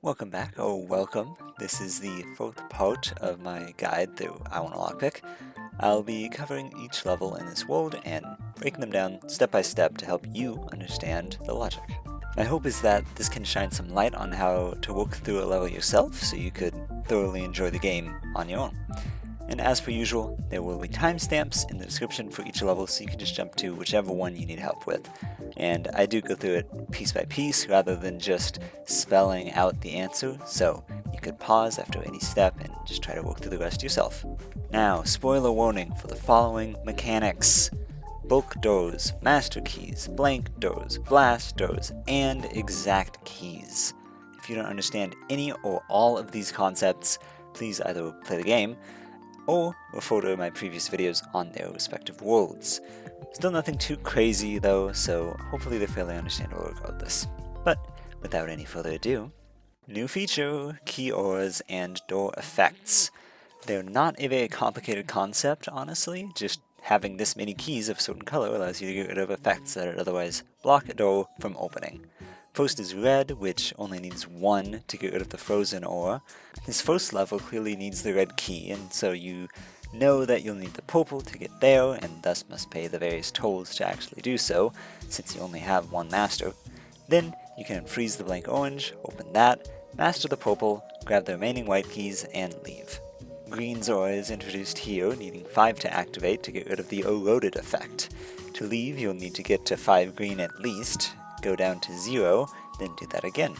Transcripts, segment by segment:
Welcome back, or welcome. This is the fourth part of my guide through I Want a Lockpick. I'll be covering each level in this world and breaking them down step by step to help you understand the logic. My hope is that this can shine some light on how to work through a level yourself so you could thoroughly enjoy the game on your own. And as per usual, there will be timestamps in the description for each level so you can just jump to whichever one you need help with. And I do go through it piece by piece rather than just spelling out the answer, so you could pause after any step and just try to work through the rest yourself. Now, spoiler warning for the following mechanics: bulk doors, master keys, blank doors, blast doors, and exact keys. If you don't understand any or all of these concepts, please either play the game or refer to my previous videos on their respective worlds. Still nothing too crazy though, so hopefully they're fairly understandable regardless. But without any further ado, new feature, key auras and door effects. They're not a very complicated concept, honestly. Just having this many keys of a certain color allows you to get rid of effects that would otherwise block a door from opening. First is red, which only needs one to get rid of the frozen aura. This first level clearly needs the red key, and so you know that you'll need the purple to get there, and thus must pay the various tolls to actually do so, since you only have one master. Then you can unfreeze the blank orange, open that, master the purple, grab the remaining white keys, and leave. Green's aura is introduced here, needing 5 to activate to get rid of the eroded effect. To leave, you'll need to get to 5 green at least, go down to 0, then do that again.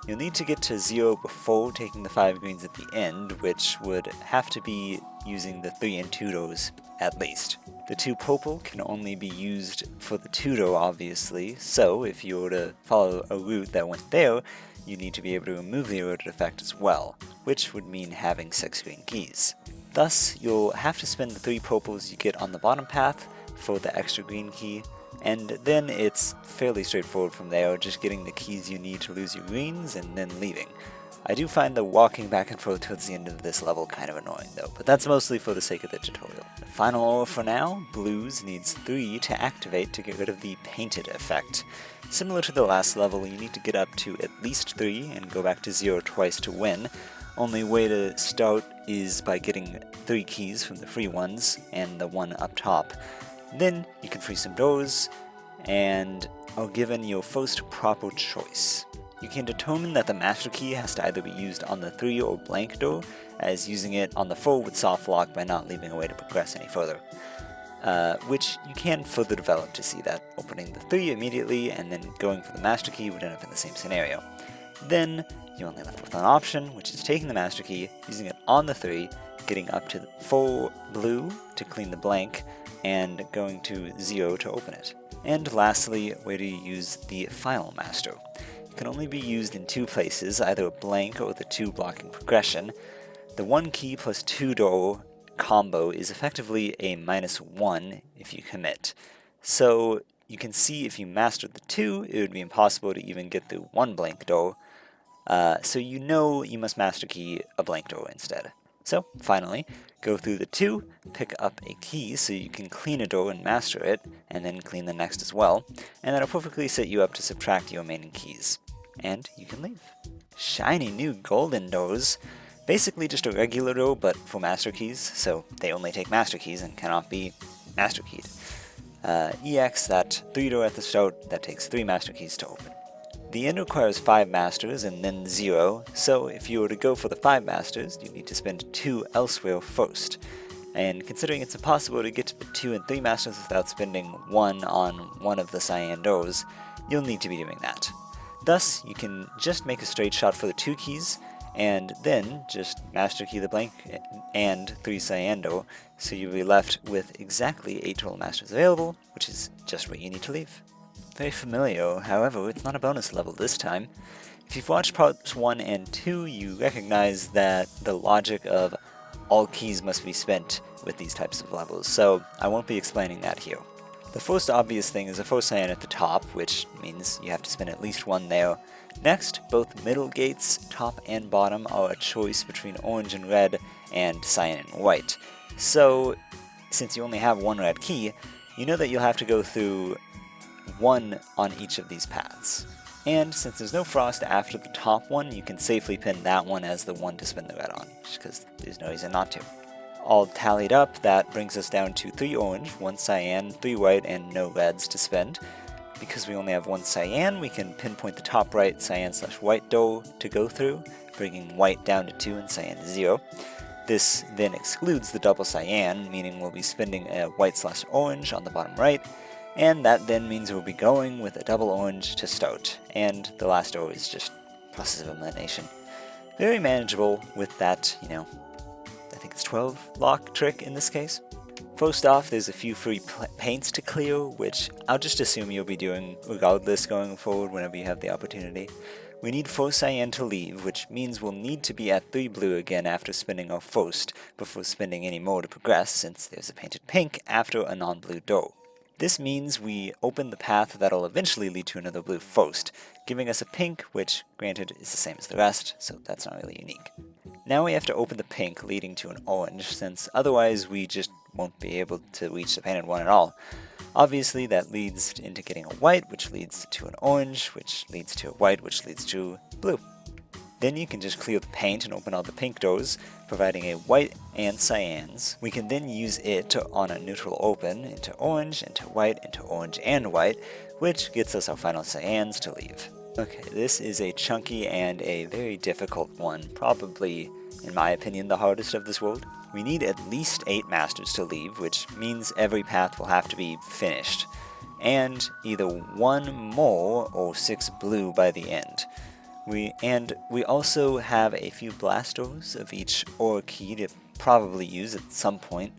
You'll need to get to 0 before taking the 5 greens at the end, which would have to be using the 3 and 2 doors at least. The 2 purple can only be used for the 2 door obviously, so if you were to follow a route that went there, you need to be able to remove the eroded effect as well, which would mean having 6 green keys. Thus, you'll have to spend the 3 purples you get on the bottom path for the extra green key, and then it's fairly straightforward from there, just getting the keys you need to lose your greens and then leaving. I do find the walking back and forth towards the end of this level kind of annoying though, but that's mostly for the sake of the tutorial. The final aura for now, blues needs 3 to activate to get rid of the painted effect. Similar to the last level, you need to get up to at least 3 and go back to 0 twice to win. Only way to start is by getting 3 keys from the free ones and the one up top. Then you can free some doors, and are given your first proper choice. You can determine that the master key has to either be used on the 3 or blank door, as using it on the 4 would soft lock by not leaving a way to progress any further. Which you can further develop to see that opening the 3 immediately and then going for the master key would end up in the same scenario. Then you're only left with an option, which is taking the master key, using it on the 3, getting up to 4 blue to clean the blank, and going to 0 to open it. And lastly, where do you use the final master? It can only be used in 2 places, either a blank or the 2 blocking progression. The 1 key plus 2 door combo is effectively a -1 if you commit. So you can see if you mastered the 2, it would be impossible to even get through 1 blank door, so you know you must master key a blank door instead. So, finally, go through the 2, pick up a key so you can clean a door and master it, and then clean the next as well, and that'll perfectly set you up to subtract your remaining keys. And you can leave. Shiny new golden doors. Basically just a regular door, but for master keys, so they only take master keys and cannot be master keyed. EX, that 3 door at the start, that takes 3 master keys to open. The end requires 5 masters and then 0, so if you were to go for the 5 masters, you need to spend 2 elsewhere first. And considering it's impossible to get to the 2 and 3 masters without spending 1 on one of the cyan doors, you'll need to be doing that. Thus, you can just make a straight shot for the 2 keys, and then just master key the blank and 3 cyan door, so you'll be left with exactly 8 total masters available, which is just what you need to leave. Very familiar, however, it's not a bonus level this time. If you've watched parts 1 and 2, you recognize that the logic of all keys must be spent with these types of levels, so I won't be explaining that here. The first obvious thing is a 4 cyan at the top, which means you have to spend at least 1 there. Next, both middle gates, top and bottom, are a choice between orange and red, and cyan and white. So, since you only have 1 red key, you know that you'll have to go through 1 on each of these paths. And since there's no frost after the top one, you can safely pin that one as the one to spin the red on, just because there's no reason not to. All tallied up, that brings us down to 3 orange, 1 cyan, 3 white, and no reds to spend. Because we only have 1 cyan, we can pinpoint the top right cyan/white dough to go through, bringing white down to 2 and cyan to 0. This then excludes the double cyan, meaning we'll be spending a white/orange on the bottom right, and that then means we'll be going with a double orange to start, and the last row is just process of elimination. Very manageable with that, I think it's 12 lock trick in this case. First off, there's a few free paints to clear, which I'll just assume you'll be doing regardless going forward whenever you have the opportunity. We need 4 cyan to leave, which means we'll need to be at 3 blue again after spinning our first, before spinning any more to progress, since there's a painted pink after a non-blue dough. This means we open the path that'll eventually lead to another blue first, giving us a pink, which, granted, is the same as the rest, so that's not really unique. Now we have to open the pink, leading to an orange, since otherwise we just won't be able to reach the painted one at all. Obviously, that leads into getting a white, which leads to an orange, which leads to a white, which leads to blue. Then you can just clear the paint and open all the pink doors, providing a white and cyans. We can then use it on a neutral open into orange, into white, into orange and white, which gets us our final cyans to leave. Okay, this is a chunky and a very difficult one, probably, in my opinion, the hardest of this world. We need at least 8 masters to leave, which means every path will have to be finished, and either 1 more or 6 blue by the end. We also have a few blast doors of each ore key to probably use at some point.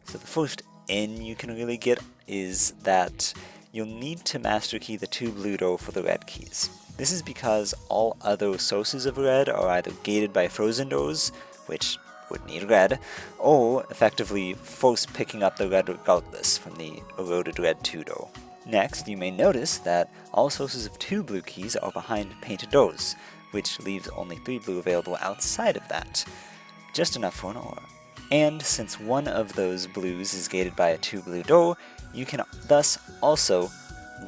So the first in you can really get is that you'll need to master key the 2 blue door for the red keys. This is because all other sources of red are either gated by frozen doors, which would need red, or effectively first picking up the red regardless from the eroded red 2 door. Next, you may notice that all sources of 2 blue keys are behind painted doors, which leaves only 3 blue available outside of that. Just enough for an aura. And since one of those blues is gated by a 2 blue door, you can thus also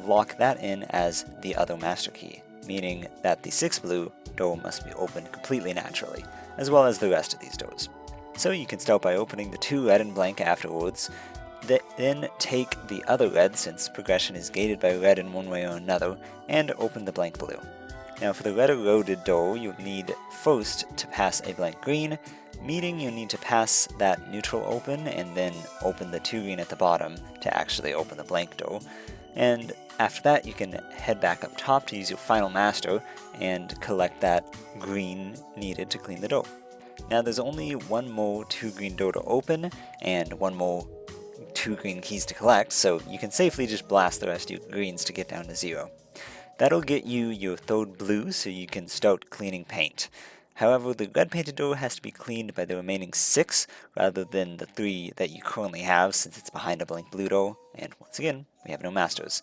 lock that in as the other master key, meaning that the 6 blue door must be opened completely naturally, as well as the rest of these doors. So you can start by opening the 2 red and blank afterwards, then take the other red, since progression is gated by red in one way or another, and open the blank blue. Now for the red eroded door, you'll need first to pass a blank green, meaning you'll need to pass that neutral open, and then open the 2 green at the bottom to actually open the blank door. And after that, you can head back up top to use your final master, and collect that green needed to clean the door. Now there's only 1 more 2 green door to open, and 1 more 2 green keys to collect, so you can safely just blast the rest of your greens to get down to 0. That'll get you your 3rd blue, so you can start cleaning paint. However, the red painted door has to be cleaned by the remaining 6, rather than the 3 that you currently have, since it's behind a blank blue door, and once again, we have no masters.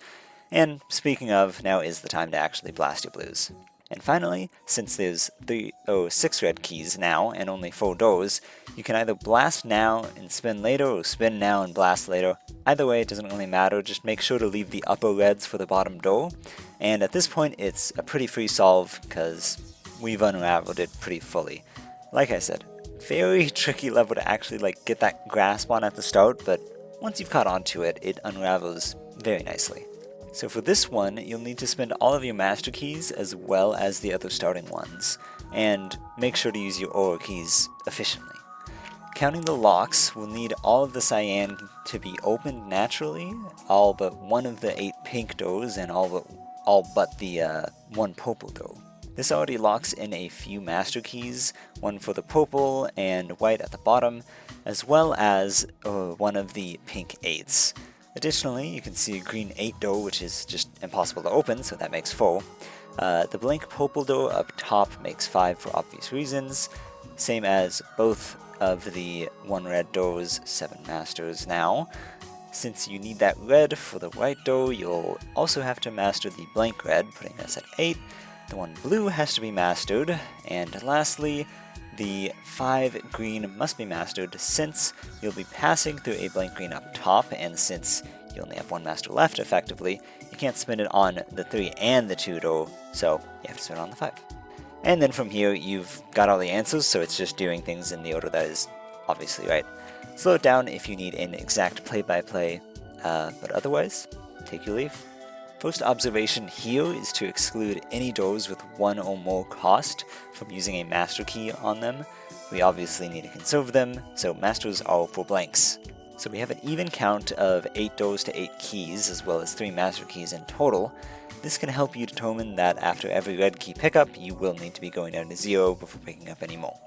And speaking of, now is the time to actually blast your blues. And finally, since there's 6 red keys now, and only 4 doors, you can either blast now and spin later, or spin now and blast later. Either way, it doesn't really matter, just make sure to leave the upper reds for the bottom door. And at this point, it's a pretty free solve, because we've unraveled it pretty fully. Like I said, very tricky level to actually get that grasp on at the start, but once you've caught on to it, it unravels very nicely. So for this one, you'll need to spend all of your master keys as well as the other starting ones, and make sure to use your aura keys efficiently. Counting the locks, we'll need all of the cyan to be opened naturally, all but 1 of the 8 pink doors, and all but the 1 purple door. This already locks in a few master keys, 1 for the purple and white at the bottom, as well as 1 of the pink 8s. Additionally, you can see a green 8 door, which is just impossible to open, so that makes 4. The blank purple door up top makes 5 for obvious reasons, same as both of the 1 red doors, 7 masters now. Since you need that red for the white door, you'll also have to master the blank red, putting us at 8. The 1 blue has to be mastered, and lastly, the 5 green must be mastered, since you'll be passing through a blank green up top, and since you only have one master left effectively, you can't spend it on the 3 and the 2 door, so you have to spend it on the 5. And then from here, you've got all the answers, so it's just doing things in the order that is obviously right. Slow it down if you need an exact play-by-play, but otherwise, take your leave. First observation here is to exclude any doors with 1 or more cost from using a master key on them. We obviously need to conserve them, so masters are for blanks. So we have an even count of 8 doors to 8 keys, as well as 3 master keys in total. This can help you determine that after every red key pickup, you will need to be going down to 0 before picking up any more.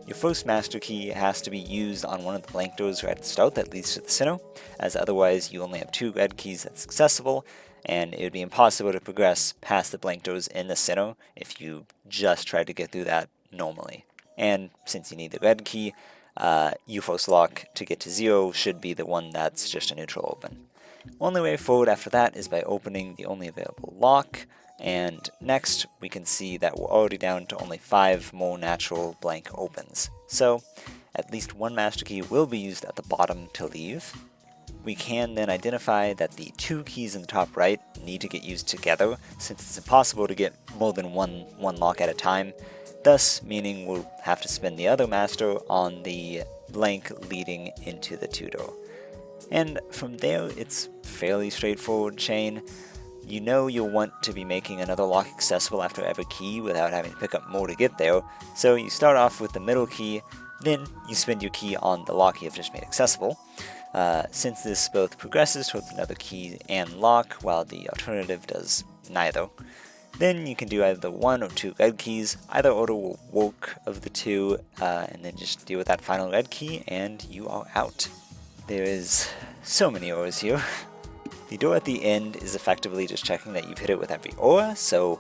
Your first master key has to be used on one of the blank doors right at the start that leads to the center, as otherwise you only have 2 red keys that's accessible, and it would be impossible to progress past the blank doors in the center if you just tried to get through that normally. And since you need the red key, your first lock to get to 0 should be the one that's just a neutral open. Only way forward after that is by opening the only available lock, and next we can see that we're already down to only 5 more natural blank opens. So at least one master key will be used at the bottom to leave. We can then identify that the 2 keys in the top right need to get used together, since it's impossible to get more than one lock at a time, thus meaning we'll have to spend the other master on the blank leading into the 2 door. And from there, it's fairly straightforward chain. You know you'll want to be making another lock accessible after every key without having to pick up more to get there, so you start off with the middle key, then you spend your key on the lock you've just made accessible. Since this both progresses towards another key and lock, while the alternative does neither, then you can do either 1 or 2 red keys. Either order will work of the 2, and then just deal with that final red key, and you are out. There is so many auras here. The door at the end is effectively just checking that you've hit it with every aura, so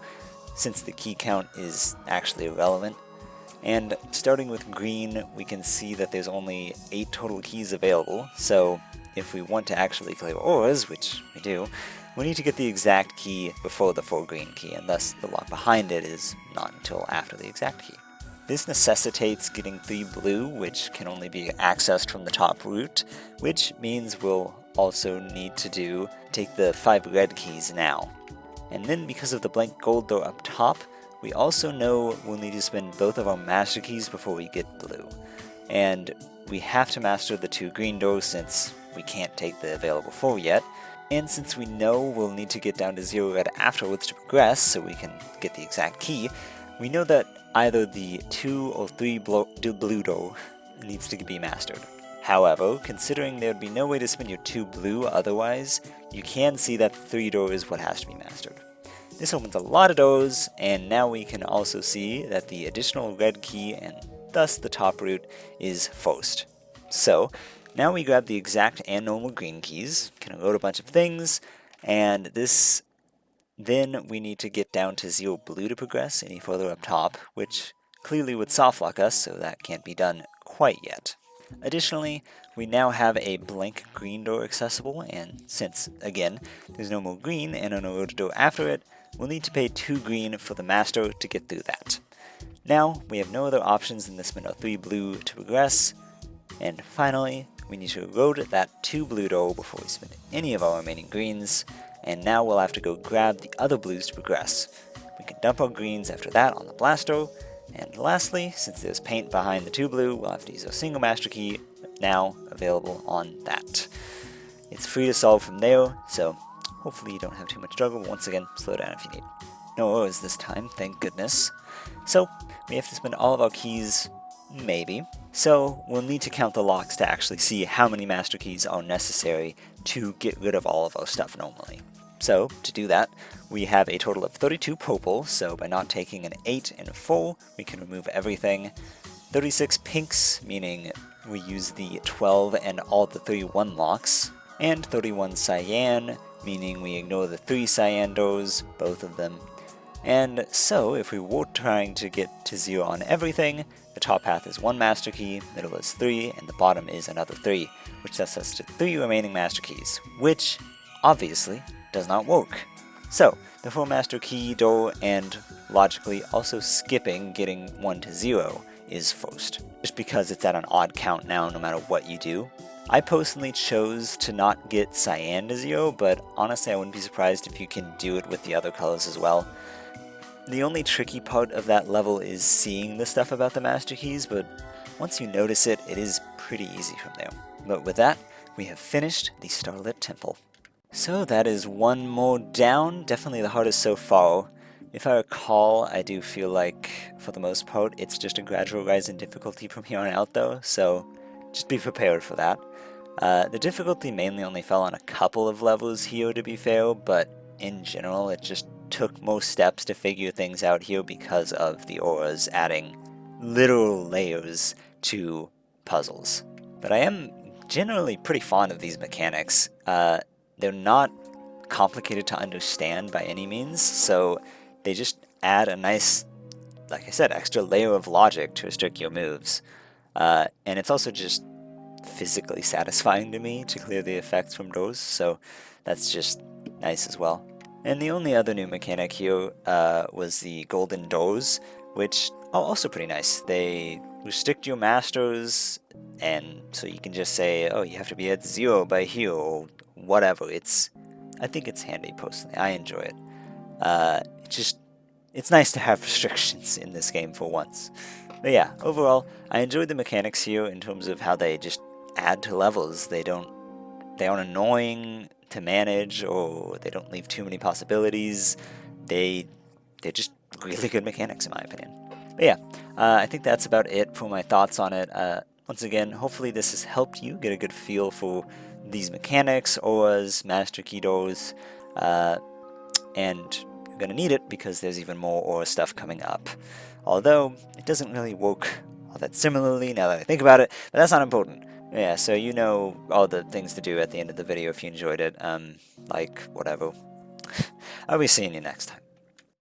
since the key count is actually irrelevant. And starting with green, we can see that there's only 8 total keys available, so if we want to actually clear auras, which we do, we need to get the exact key before the 4 green key, and thus the lock behind it is not until after the exact key. This necessitates getting 3 blue, which can only be accessed from the top route, which means we'll also need to take the 5 red keys now. And then because of the blank gold door up top, we also know we'll need to spend both of our master keys before we get blue. And we have to master the 2 green doors since we can't take the available 4 yet. And since we know we'll need to get down to 0 red afterwards to progress so we can get the exact key, we know that either the 2 or 3 blue door needs to be mastered. However, considering there would be no way to spend your 2 blue otherwise, you can see that the 3 door is what has to be mastered. This opens a lot of doors, and now we can also see that the additional red key and thus the top route is first. So now we grab the exact and normal green keys, can load a bunch of things, and then we need to get down to 0 blue to progress any further up top, which clearly would softlock us, so that can't be done quite yet. Additionally, we now have a blank green door accessible, and since, again, there's no more green and no road to door after it, we'll need to pay 2 green for the master to get through that. Now, we have no other options than to spend our 3 blue to progress, and finally, we need to erode that 2 blue door before we spend any of our remaining greens, and now we'll have to go grab the other blues to progress. We can dump our greens after that on the blaster, and lastly, since there's paint behind the 2 blue, we'll have to use our single master key, now available on that. It's free to solve from there, so hopefully you don't have too much struggle. Once again, slow down if you need. No auras this time, thank goodness. So, we have to spend all of our keys, maybe. So, we'll need to count the locks to actually see how many master keys are necessary to get rid of all of our stuff normally. So, to do that, we have a total of 32 purple, so by not taking an 8 and a 4, we can remove everything. 36 pinks, meaning we use the 12 and all the 31 locks. And 31 cyan, meaning we ignore the 3 cyan doors, both of them. And so, if we were trying to get to 0 on everything, the top path is 1 master key, middle is 3, and the bottom is another 3, which sets us to 3 remaining master keys, which, obviously, does not work. So, the 4 master key door, and logically also skipping getting 1 to 0, is first. Just because it's at an odd count now no matter what you do. I personally chose to not get cyan to 0, but honestly I wouldn't be surprised if you can do it with the other colors as well. The only tricky part of that level is seeing the stuff about the master keys, but once you notice it, it is pretty easy from there. But with that, we have finished the Starlit Temple. So that is one more down, definitely the hardest so far. If I recall, I do feel like, for the most part, it's just a gradual rise in difficulty from here on out though, so just be prepared for that. The difficulty mainly only fell on a couple of levels here to be fair, but in general it just took more steps to figure things out here because of the auras adding literal layers to puzzles. But I am generally pretty fond of these mechanics. They're not complicated to understand by any means, so they just add a nice, like I said, extra layer of logic to restrict your moves. And it's also just physically satisfying to me to clear the effects from those, so that's just nice as well. And the only other new mechanic here was the golden doors, which are also pretty nice. They restrict your masters, and so you can just say, oh, you have to be at 0 by here, or whatever. I think it's handy personally. I enjoy it. It's nice to have restrictions in this game for once. But yeah, overall, I enjoyed the mechanics here in terms of how they just add to levels. They aren't annoying to manage, or they don't leave too many possibilities. They're just really good mechanics in my opinion. But yeah, I think that's about it for my thoughts on it. Once again, hopefully this has helped you get a good feel for these mechanics, auras, master key doors, and you're going to need it because there's even more aura stuff coming up. Although, it doesn't really work all that similarly now that I think about it, but that's not important. Yeah, so you know all the things to do at the end of the video if you enjoyed it, like, whatever. I'll be seeing you next time.